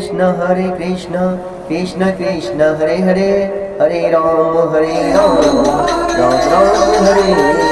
कृष्ण कृष्ण हरे हरे हरे राम राम राम हरे हरे।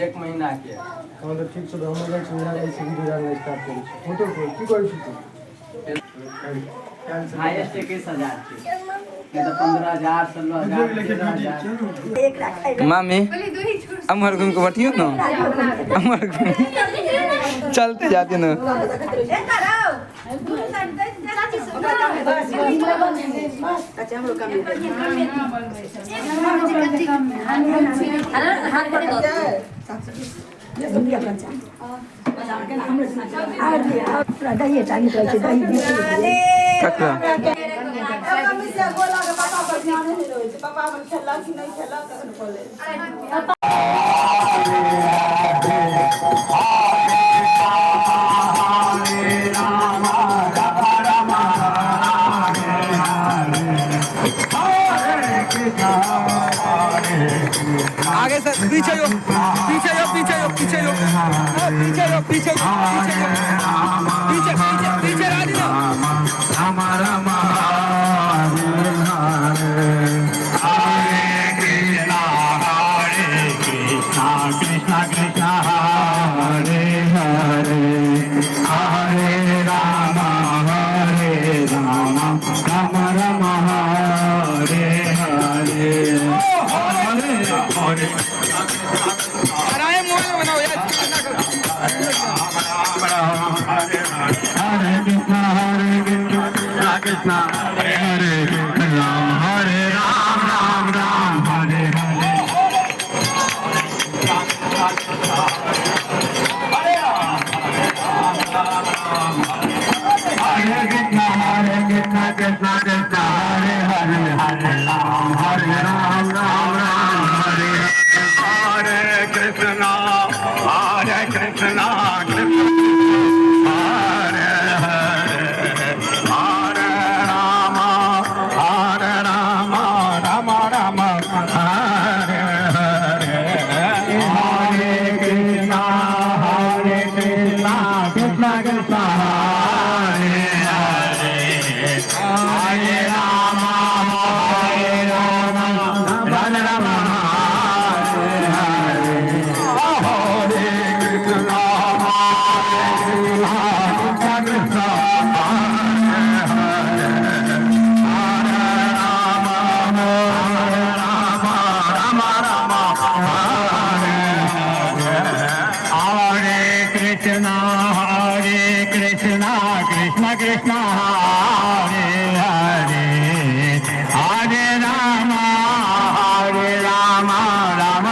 एक महीना के ठीक छै हम जाइ छी मेरा ऐसे वीडियो डालना स्टार्ट करै छी फोटो को की करै छी तू हाईएस्ट 21,000 छै नहीं तो 15,000 16,000 मामी अमर घूम के बैठियो ना अमर घूम चलते जाते ना आगे से पीछे यो पीछे यो पीछे यो पीछे यो पीछे यो पीछे पीछे पीछे पीछे पीछे राजी ना हमारा कृष्णा कृष्णा हरे हरे हरे राम राम राम हरे हरे हरे मोबाइल बनाओ यार हरे कृष्णा हरे हरे राम हरे राम राम हरे हरे कृष्णा कृष्णा हरे हरे हरे राम राम राम हरे हरे कृष्णा हरे कृष्णा हरे हरे हरे राम राम राम हरे हरे हरे कृष्णा कृष्णा कृष्णा हरे हरे हरे राम राम राम हरे हरे हरे कृष्णा कृष्णा हरे हरे हरे राम राम हरे हरे कृष्णा कृष्णा कृष्णा हरे हरे हरे राम राम राम हरे हरे कृष्णा हरे कृष्णा हरे हरे हरे राम राम राम हरे हरे हरे कृष्णा कृष्णा कृष्णा हरे हरे हरे राम राम हरे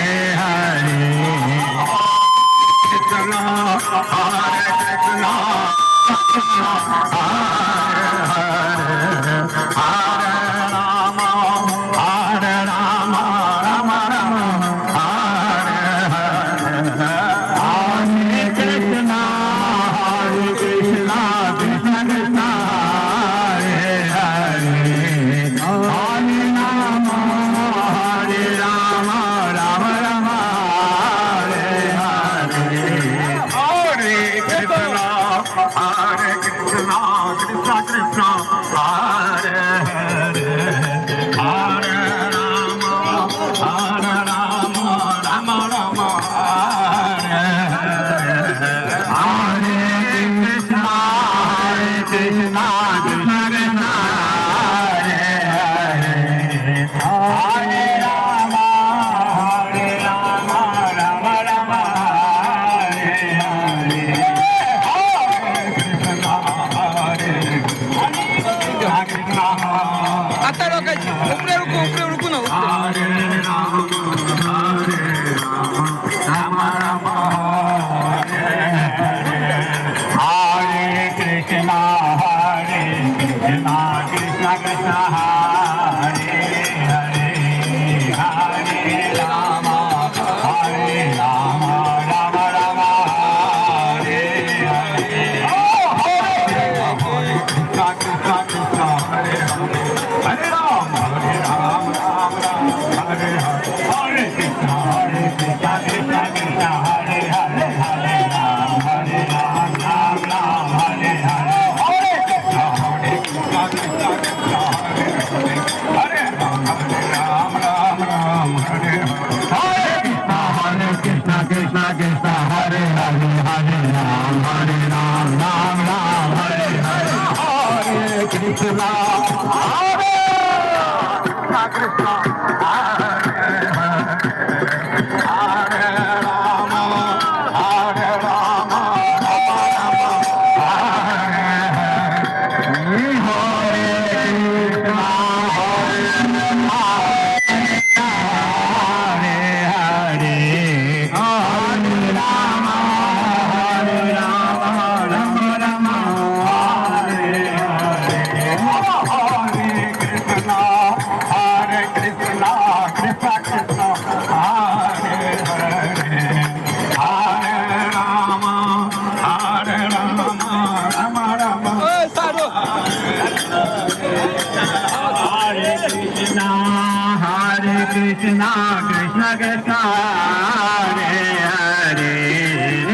हरे हरे कृष्णा कृष्णा कृष्णा हरे हरे हरे राम राम हरे हरे हरे कृष्णा कृष्णा कृष्णा हरे हरे हरे राम राम हरे हरे आता लोग ऊपर रुको ना हरे Ram Ram Hare Hare Hare Krishna Krishna Krishna Hare Hare Hare Ram Ram Ram Hare Hare Hare Krishna Oi, Saro! Hare Krishna, Krishna Krishna, Hare Hare,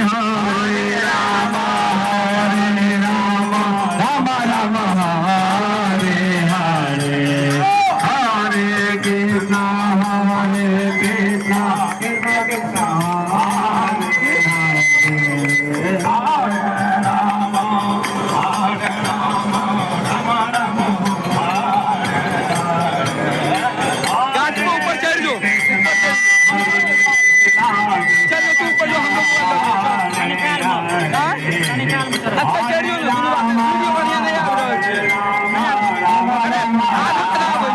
Hare Rama, Hare Rama, Rama Rama, Hare Hare, Hare Krishna, Krishna Krishna, Hare Hare, Hare Rama, Hare Rama, Rama Rama, गाछ को ऊपर चढ़ जाओ चलो तू ऊपर जो हम लोग ऊपर अच्छा चढ़ जाओ वीडियो बढ़िया नहीं आ रहा है हाथ खराब हो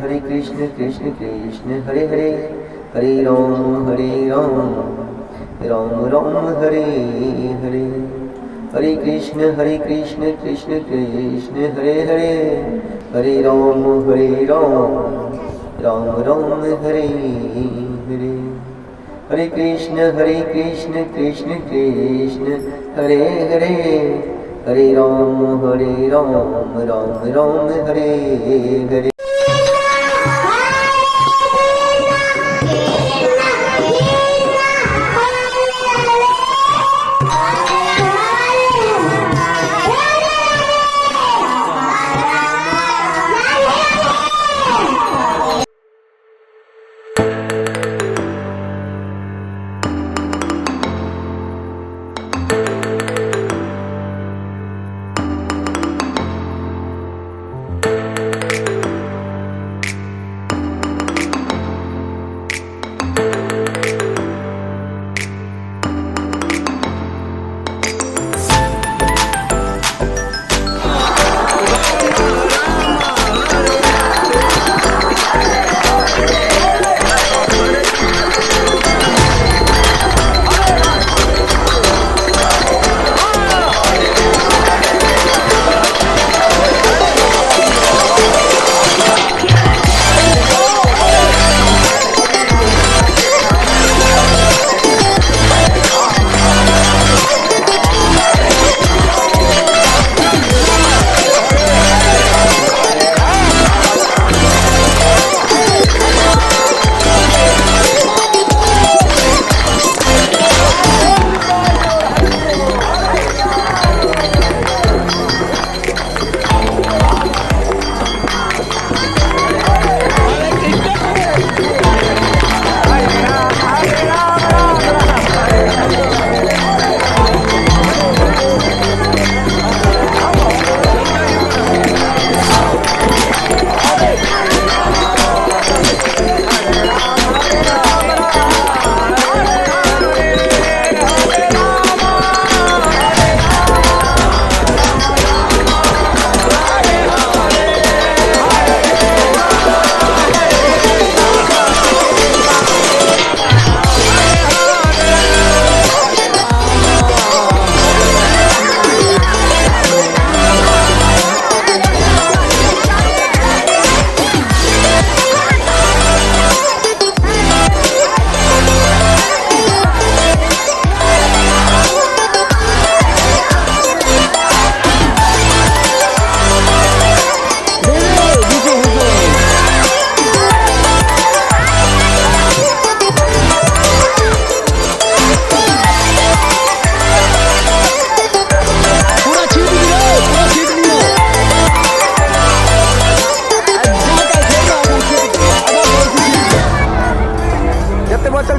Hare Krishna, Krishna Krishna, Hare Hare, Hare Ram, Ram Ram, Hare Hare, Hare Krishna, Krishna Krishna, Hare Hare, Hare Ram, Ram Ram, Hare Hare, Hare Krishna, Krishna Krishna, Hare Hare, Hare Ram, Ram Ram, Hare Hare.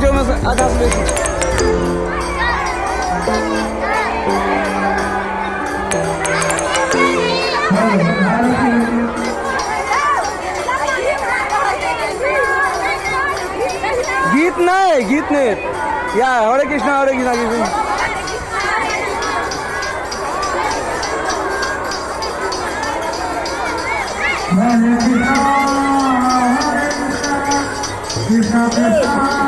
बीचों में से आधा से बेची गीत नहीं गीत नहीं या हरे कृष्णा कृष्ण Krishna Krishna